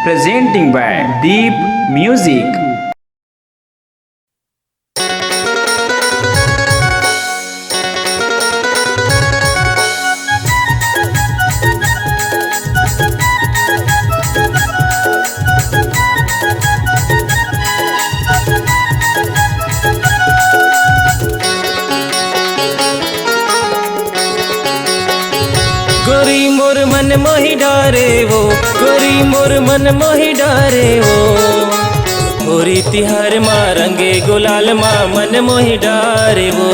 presenting by Deep Music. गोरी मोर मन मोहि डारे वो, गोरी मोर मन मोहि डारे वो, होरी तिहार माँ रंगे गुलाल माँ मन मोहि डारे वो,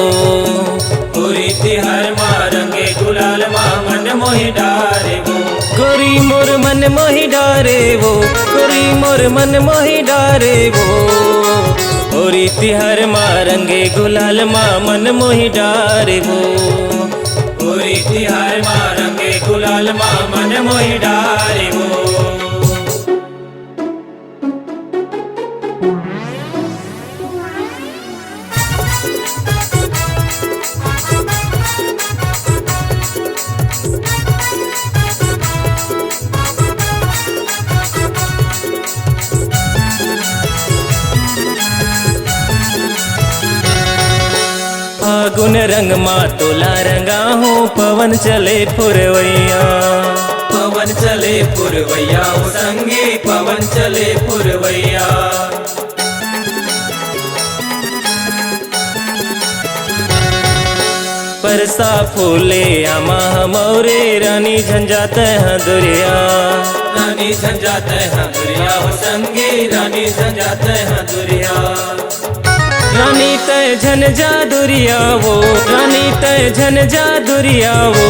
होरी तिहार माँ रंगे गुलाल माँ मन मोहि डारे वो, गोरी मोर मन मोहि डारे वो, गोरी मोर मन मोहि डारे वो, होरी तिहार माँ रंगे गुलाल माँ मन मोहि डारे वो, होरी तिहार माँ रंगे गुलाल माँ मन मोहि डारे वो। फागुन रंग माँ तोला रंगा हूँ, पवन चले पुरवैया, पवन चले पुरवैया हो संगे, पवन चले पुरवैया। परसा फूले आमा मोरे, रानी झंझात है दुरिया, रानी झंझात है दुरिया हो संगे, रानी झंझात है दुरिया। रानी तय झन जादुरिया वो, रानी तय झन जादुरिया वो,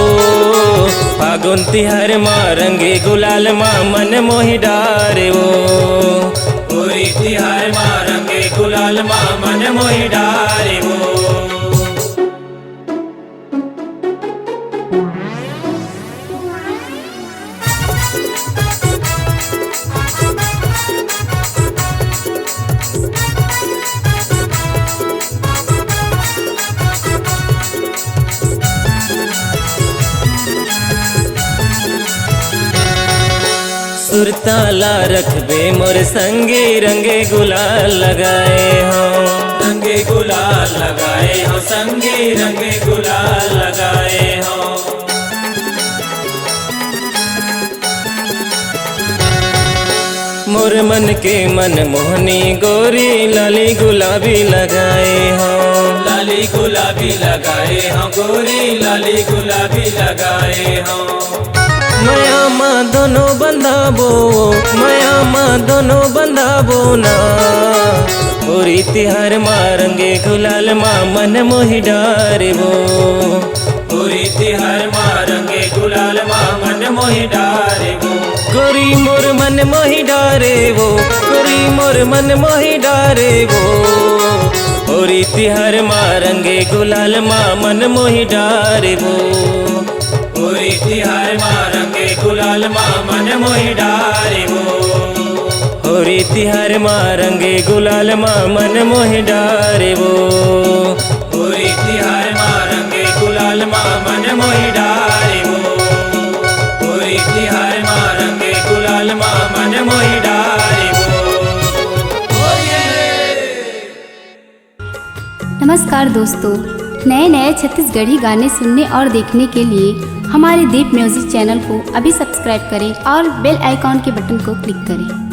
फागुन तिहार माँ रंगे गुलाल माँ मन मोहि डारे वो, होरी तिहार माँ रंगे गुलाल माँ मन मोहि डारे वो। सुरताला रखबे मोर संगे, रंगे गुलाल लगाए हो, रंगे गुलाल लगाए हो संगे, रंगे गुलाल लगाए हो। मोर मन के मन मोहनी गोरी, लाली गुलाबी लगाए हो, लाली गुलाबी लगाए हो गोरी, लाली गुलाबी लगाए हो। माया माँ दोनों बंधाबो, माया माँ दोनों बंधाबो ना, होरी तिहार माँ रंगे गुलाल माँ मन मोहि डारे वो, होरी तिहार माँ रंगे गुलाल माँ मन मोहि डारे वो, गोरी मोर मन मोहि डारे वो, गोरी मोर मन मोहि डारे वो, होरी तिहार माँ रंगे गुलाल माँ मन मोहि डारे वो, होरी तिहार माँ रंगे गुलाल माँ मन मोहि डारे वो, होरी तिहार माँ रंगे गुलाल माँ मन मोहि डारे वो, होरी तिहार माँ रंगे गुलाल माँ मन मोहि डारे वो, होरी तिहार माँ रंगे गुलाल माँ मन मोहि डारे वो। नमस्कार दोस्तों, नए नए छत्तीसगढ़ी गाने सुनने और देखने के लिए हमारे दीप म्यूजिक चैनल को अभी सब्सक्राइब करें और बेल आइकॉन के बटन को क्लिक करें।